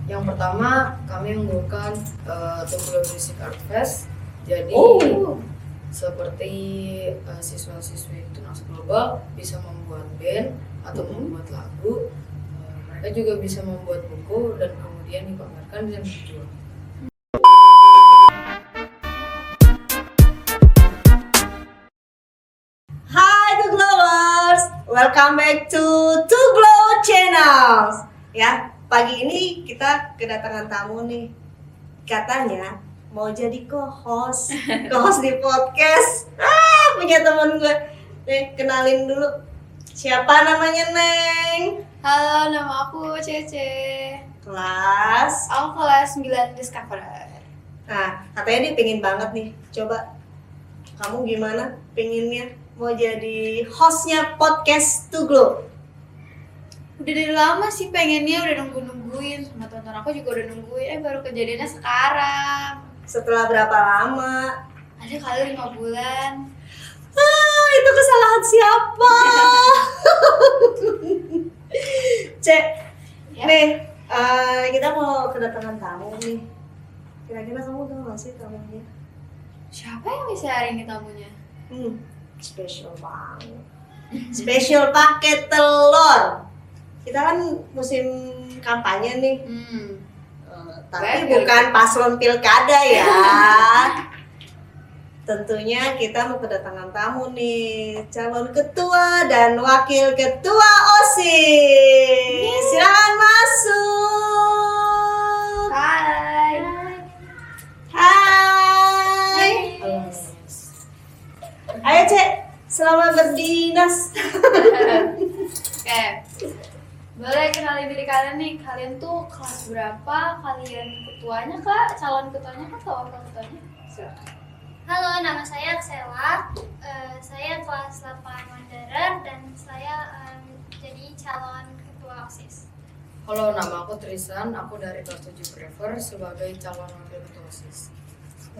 Yang pertama kami menggunakan Tuglo Music Art Fest. Jadi seperti siswa-siswi Tunas Global bisa membuat band atau membuat lagu, mereka juga bisa membuat buku dan kemudian dipamerkan dan dijual. Hai Tuglowers, welcome back to Tuglo Channels. Ya, pagi ini kita kedatangan tamu nih. Katanya mau jadi co-host di podcast. Punya temen gue. Nih, kenalin dulu. Siapa namanya, Neng? Halo, nama aku Cece. Kelas. Aku kelas 9 Discoverer. Nah, katanya dia pengen banget nih. Coba kamu gimana pengennya mau jadi hostnya podcast Tuglo? Udah dari lama sih pengennya, udah nungguin sama teman-teman aku juga udah nungguin. Baru kejadiannya sekarang. Setelah berapa lama? Ada kali 5 bulan. Itu kesalahan siapa? Cek, Ya. nih kita mau kedatangan tamu nih. Kira-kira kamu tahu nggak sih tamunya? Siapa yang bisa hari ini tamunya? Spesial banget. Spesial pakai telur. Kita kan musim kampanye nih. Tapi Bagus. bukan paslon pilkada ya. Tentunya kita mau kedatangan tamu nih, calon ketua dan wakil ketua OSIS. Silakan masuk. Hai. Hai. Ayo Cek, selamat berdinas. Oke. Boleh kenalin diri kalian nih. Kalian tuh kelas berapa? Kalian ketuanya kak? Calon ketuanya kak atau wakil ketuanya? Silakan. Halo, nama saya Aksela. Saya kelas 8 Mandarin dan saya jadi calon ketua OSIS. Halo, nama aku Trisan, aku dari kelas 7 Prefer sebagai calon wakil ketua OSIS.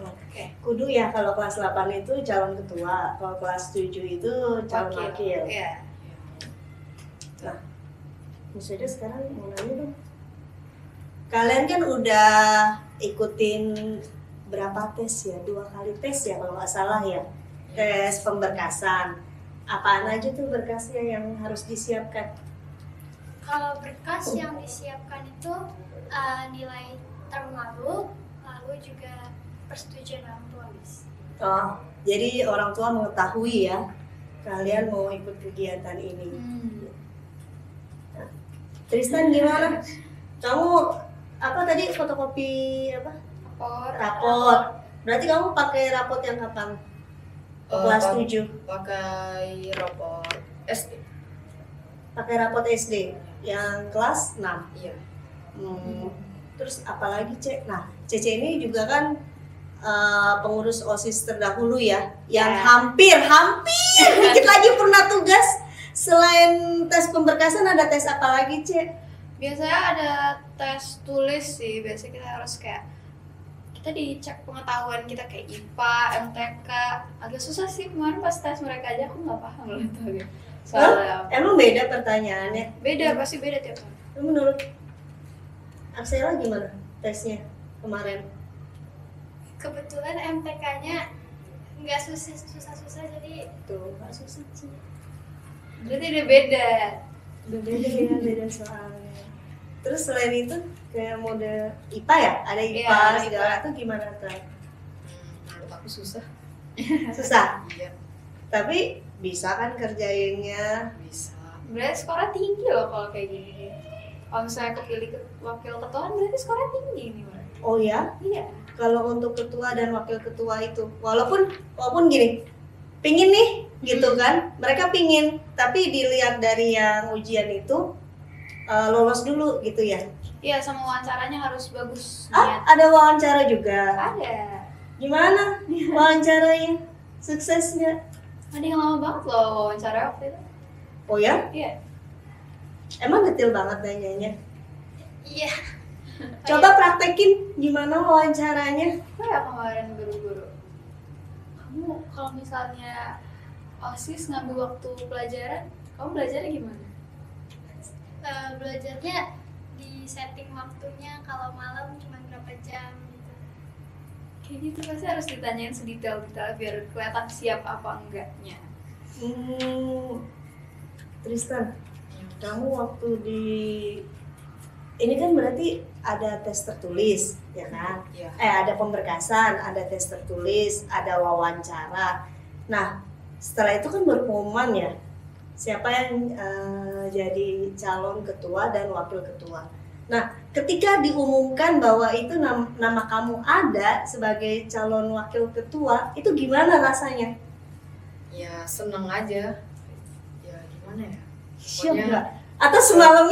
Oke, kudu ya kalau kelas 8 itu calon ketua, kalau kelas 7 itu calon wakil. Iya. Nah, maksudnya sekarang mau nanya dong. Kalian kan udah ikutin berapa tes ya? 2 kali tes ya kalau nggak salah ya. Tes pemberkasan. Apaan aja tuh berkasnya yang harus disiapkan? Kalau berkas yang disiapkan itu nilai terbaru, lalu juga persetujuan orang tua, Miss. Oh, jadi orang tua mengetahui ya kalian mau ikut kegiatan ini. Tristan gimana? Kamu apa tadi fotokopi apa? Rapot. Berarti kamu pakai rapot yang kapan? Kelas 7. Pakai rapor SD. Pakai rapot SD yang kelas 6. Iya. Terus apalagi Cek? Nah, Cece ini juga kan pengurus OSIS terdahulu ya, yang hampir dikit lagi pernah tugas. Selain tes pemberkasan ada tes apa lagi Cek? Biasanya ada tes tulis sih. Biasanya kita harus kayak kita dicek pengetahuan kita kayak IPA, MTK. Agak susah sih kemarin pas tes mereka aja aku nggak paham loh itu. Soalnya Emang beda pertanyaannya? beda, pasti beda tiap orang. Menurut Aksela gimana tesnya kemarin? Kebetulan MTK-nya nggak susah-susah, jadi Tuh, nggak susah sih. Berarti udah beda. Udah beda ya, beda soalnya. Terus selain itu kayak mode IPA ya? Ada IPA Iya, segala IPA. tuh gimana tuh? Menurut aku susah. Susah, Iya, tapi bisa kan kerjainnya. bisa. Berarti skornya tinggi loh kalau kayak gini. Kalau misalnya kepilih wakil ketua kan berarti skornya tinggi nih, Mbak. Oh ya? Iya. Kalau untuk ketua dan wakil ketua itu, walaupun gini, pingin nih gitu kan, mereka pingin, tapi dilihat dari yang ujian itu lolos dulu gitu ya. Iya, sama wawancaranya harus bagus. Ada wawancara juga. Ada. Gimana wawancaranya? Suksesnya? Ada yang lama banget loh wawancara waktu itu. Oh ya? Iya. Emang detail banget nanyanya. iya. Coba praktekin gimana wawancaranya. Kayak kemarin guru-guru. Kamu kalau misalnya OSIS ngambil waktu pelajaran, kamu belajarnya gimana? Belajarnya di setting waktunya kalau malam cuma berapa jam gitu. Kayak gitu pasti harus ditanyain sedetail-detail biar kelihatan siap apa enggaknya. Tristan, kamu waktu di ini kan berarti ada tes tertulis, ya kan? Iya. Ada pemberkasan, ada tes tertulis, ada wawancara. Nah, setelah itu kan baru pengumuman ya, siapa yang jadi calon ketua dan wakil ketua. Nah, ketika diumumkan bahwa itu nama kamu ada sebagai calon wakil ketua, itu gimana rasanya? Ya seneng aja. Ya gimana ya? Siap Pokoknya- nggak? Atau semalam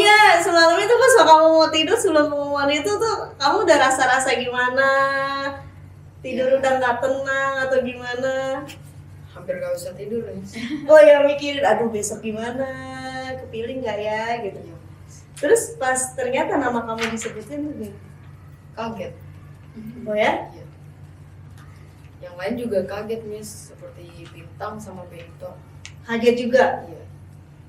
itu pas kamu mau tidur sebelum pengumuman itu tuh kamu udah rasa-rasa gimana? Tidur Ya. udah nggak tenang atau gimana? Hampir gak usah tidur ya. Oh ya mikirin, aduh besok gimana? Kepilih nggak ya gitu. Iya. Terus pas ternyata nama kamu disebutin tuh nih, Kaget. oh ya? Iya. Yang lain juga kaget Miss, seperti Bintang sama Bento. Kaget juga. Iya.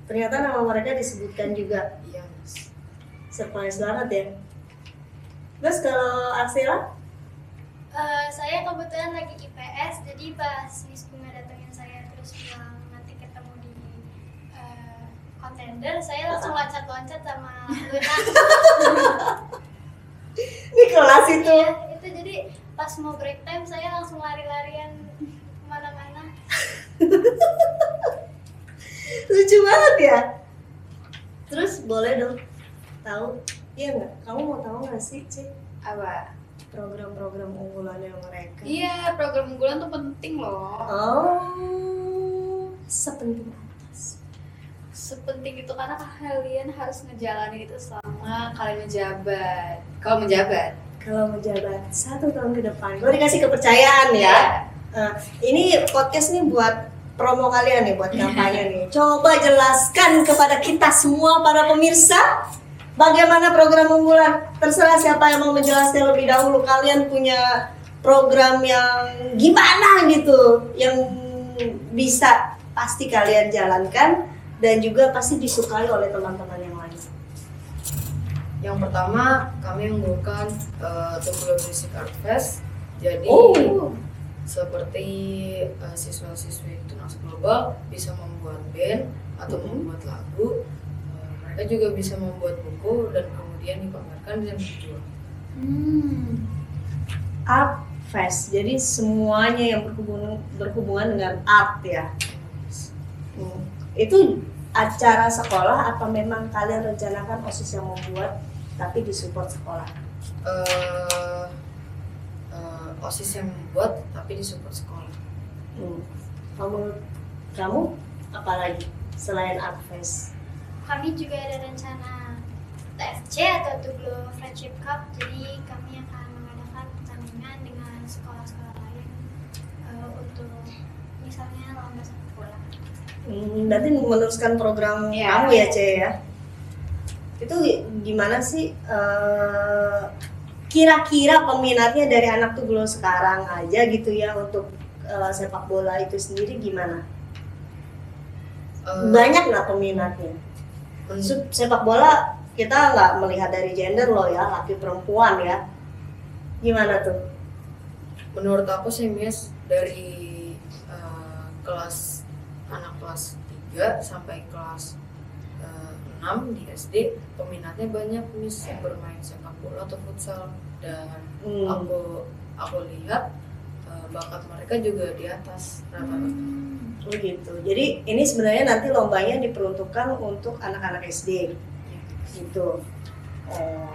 Ternyata nama mereka disebutkan juga. Iya Miss. Surprise banget ya. Terus kalau Arsela? Saya kebetulan lagi IPS, jadi pas Miss Bunga datengin saya terus bilang nanti ketemu di kontender, saya langsung loncat-loncat sama Luna. Ini kelas itu. Iya, itu jadi pas mau break time saya langsung lari-larian kemana-mana. Lucu banget ya. Terus boleh dong tahu, iya nggak? Kamu mau tahu nggak sih, Ci, Apa? program-program unggulannya mereka? Iya, program unggulan tuh penting loh. Oh, sepenting apa? Sepenting itu karena kalian harus ngejalanin itu selama kalian menjabat. Kalau menjabat. Kalau menjabat 1 tahun ke depan, gue dikasih kepercayaan ya. Ini podcast nih buat promo kalian nih, buat kampanye nih. Coba jelaskan kepada kita semua para pemirsa bagaimana program unggulan. Terserah siapa yang mau menjelaskan lebih dahulu. Kalian punya program yang gimana gitu, yang bisa pasti kalian jalankan dan juga pasti disukai oleh teman-teman yang lain. Yang pertama kami mengunggulkan Tuglo Music Art Fest. Jadi seperti siswa-siswi Tunas Global bisa membuat band atau membuat lagu, mereka juga bisa membuat buku dan kemudian dipamerkan dan dijual. Art Fest, jadi semuanya yang berhubungan dengan art ya. Itu acara sekolah atau memang kalian rencanakan OSIS yang membuat tapi disupport sekolah? OSIS yang membuat tapi disupport sekolah. Kamu apa lagi selain Art Fest? Kami juga ada rencana TFC atau Tuglo Friendship Cup, jadi kami akan mengadakan pertandingan dengan sekolah-sekolah lain untuk misalnya lomba sepak bola. Berarti meneruskan program kamu ya, Ce ya? Itu gimana sih kira-kira peminatnya dari anak Tuglo sekarang aja gitu ya untuk sepak bola itu sendiri gimana? Banyak nggak peminatnya? Sepak bola kita nggak melihat dari gender loh ya, laki perempuan ya. Gimana tuh? Menurut aku sih Miss, dari anak kelas 3 sampai kelas 6 di SD peminatnya banyak Miss yang bermain sepak bola atau futsal, dan aku lihat bakat mereka juga di atas rata-rata. Oh gitu. Jadi ini sebenarnya nanti lombanya diperuntukkan untuk anak-anak SD gitu.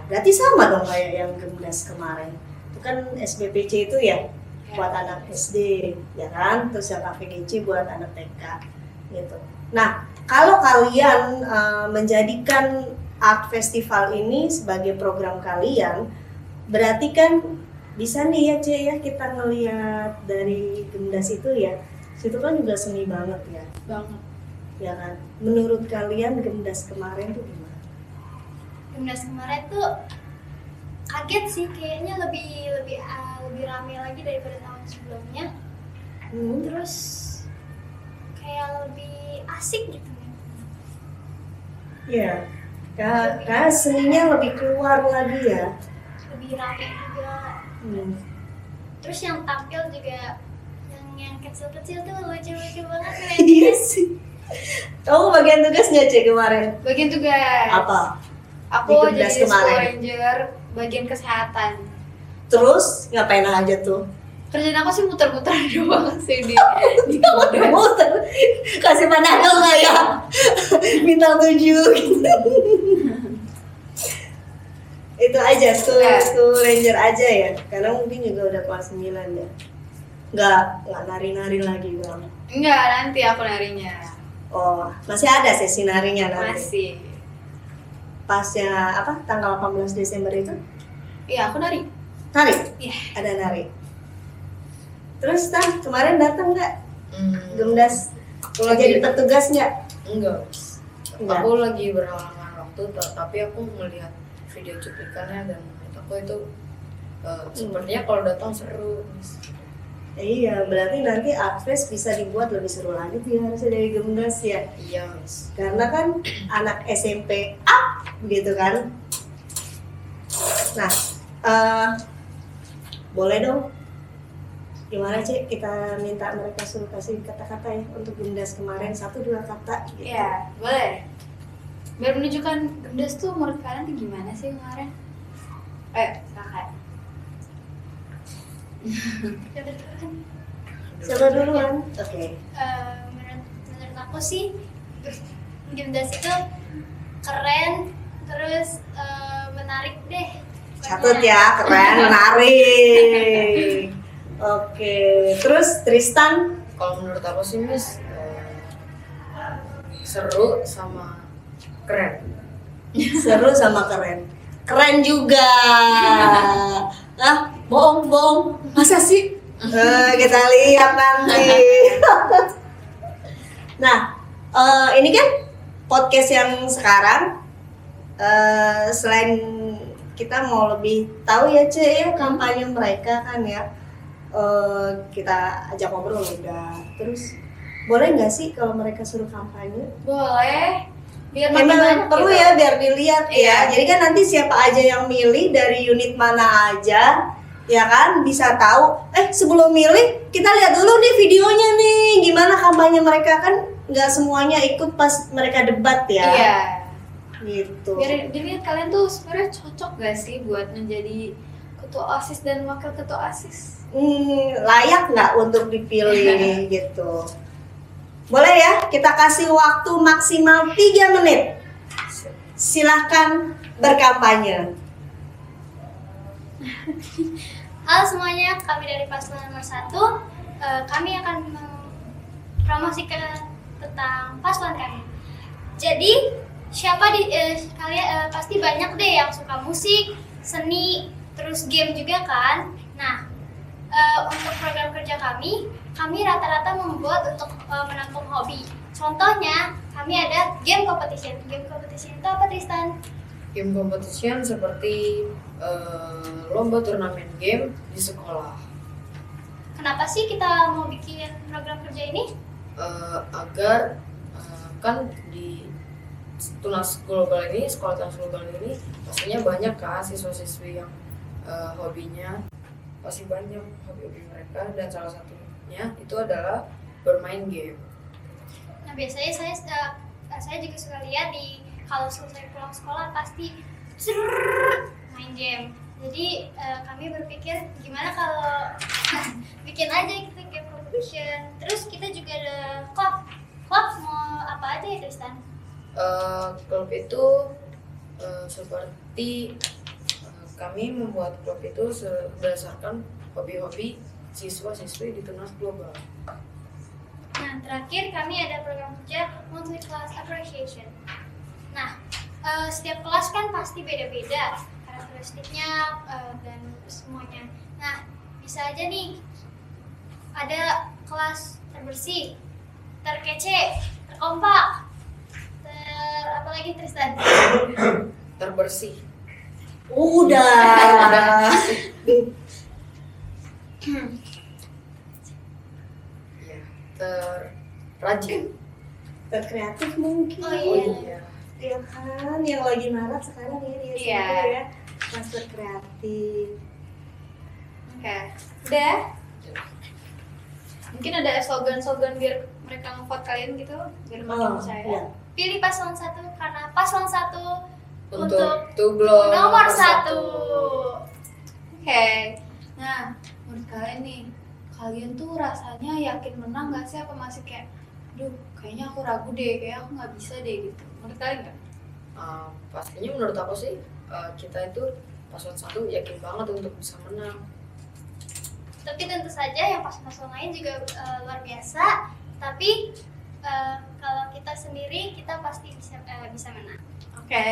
Berarti sama dong kayak yang Gemdas kemarin. Itu kan SBPC itu ya buat anak SD, ya kan? Terus yang KVGC buat anak TK gitu. Nah, kalau kalian menjadikan Art Festival ini sebagai program kalian, berarti kan bisa nih ya Ce ya kita ngelihat dari Gemdas itu ya. Situ kan juga seni banget ya. Banget. Ya kan? Menurut kalian Gemdas kemarin tuh gimana? Gemdas kemarin tuh kaget sih, kayaknya lebih ramai lagi daripada tahun sebelumnya. Terus kayak lebih asik gitu. Ya, Karena seninya lebih keluar lagi ya. Lebih rame juga. Terus yang tampil juga yang kecil-kecil tuh lucu-lucu banget Iya kayaknya. sih. Kamu bagian tugas nggak Cek kemarin? Bagian tugas. Apa? Aku Di jadi tugas School kemarin. Ranger bagian kesehatan. Terus ngapain aja tuh? Kerjaan aku sih muter-muter doang sih di Kodas. Muter. Kasih panadol nggak ya? Bintang 7 gitu. Itu aja, school ranger aja ya. Karena mungkin juga udah kelas 9 ya. Nggak nari-nari lagi bang. Enggak, nanti aku narinya. Oh, masih ada sesi narinya nanti. Masih. Pasnya apa? Tanggal 18 Desember itu? Iya, aku nari. Nari? Iya. Ada nari. Terus Tan, kemarin datang nggak? Gemdas. Aku lagi Jadi petugas nggak? enggak. Enggak. Aku lagi berhalangan waktu, tapi aku melihat video cuplikannya dan menurut aku itu sepertinya kalau datang seru. Iya, berarti nanti Akves bisa dibuat lebih seru lagi tuh ya, harusnya dari Gemdas ya. Iya, Mas. Karena kan anak SMP up gitu kan. Nah, boleh dong. Gimana Cek, kita minta mereka suruh kasih kata-kata ya untuk Gemdas kemarin, 1-2 kata gitu. Iya, boleh. Biar menunjukkan Gemdas tuh menurut kalian tuh gimana sih kemarin? Kakak. Siapa duluan? Oke. Menurut aku sih Gemdas itu keren, terus menarik deh. Catut ya, keren, menarik. Oke, terus Tristan? Kalau menurut aku sih, Miss, seru sama keren. Seru sama keren. Keren juga. Ah, bohong. Masa sih? Kita lihat nanti. Nah, ini kan podcast yang sekarang. Selain kita mau lebih tahu ya Ce ya kampanye mereka kan ya. Kita ajak ngobrol udah. Terus boleh nggak sih kalau mereka suruh kampanye? Boleh. Biar makin Memang banyak perlu gitu. ya biar dilihat Iya. ya. Jadi kan nanti siapa aja yang milih dari unit mana aja, ya kan bisa tahu. Sebelum milih kita lihat dulu nih videonya nih, gimana kampanye mereka, kan nggak semuanya ikut pas mereka debat ya. Iya. Gitu. Biar dilihat kalian tuh sebenarnya cocok gak sih buat menjadi ketua OSIS dan wakil ketua OSIS? Layak nggak untuk dipilih gitu. Boleh ya, kita kasih waktu maksimal 3 menit. Silahkan berkampanye. Halo semuanya, kami dari paslon nomor 1. Kami akan mempromosikan tentang paslon kami. Jadi, kalian pasti banyak deh yang suka musik, seni, terus game juga kan. Nah, untuk program kerja kami rata-rata membuat untuk menampung hobi. Contohnya, kami ada game competition. Game competition itu apa, Tristan? Game competition seperti lomba turnamen game di sekolah. Kenapa sih kita mau bikin program kerja ini? Agar kan di Tunas Global ini, sekolah Tunas Global ini pastinya banyak kan siswa-siswi yang hobinya pasti banyak hobi-hobi mereka, dan salah satunya itu adalah bermain game. Nah, biasanya saya juga suka lihat kalau selesai pulang sekolah pasti main game. Jadi kami berpikir gimana kalau bikin aja kita game competition. Terus kita juga ada klub mau apa aja ya, Tristan? Klub itu seperti kami membuat klub itu berdasarkan hobi-hobi siswa-siswi di Tunas Global. Nah, terakhir kami ada program kerja monthly class appreciation. Nah, setiap kelas kan pasti beda-beda karakteristiknya dan semuanya. Nah, bisa aja nih ada kelas terbersih, terkece, terkompak, apalagi Tristan? Terbersih. Udah. Ya, terrajin. Terkreatif mungkin. Oh iya. Ya kan, yang lagi marak sekarang ya di SMP Iya. ya, master kreatif. Oke, udah. Mungkin ada slogan-slogan biar mereka nge-vote kalian gitu, biar makin percaya. iya. Pilih paslon 1 karena paslon 1 Untuk Tuglo nomor 1. Oke, nah menurut kalian nih, kalian tuh rasanya yakin menang gak sih apa masih kayak, aduh kayaknya aku ragu deh, kayak aku nggak bisa deh gitu. Menurut kalian nggak? Pastinya menurut aku sih kita itu paslon 1 yakin banget untuk bisa menang. Tapi tentu saja yang paslon lain juga luar biasa. Tapi kalau kita sendiri kita pasti bisa menang. Oke,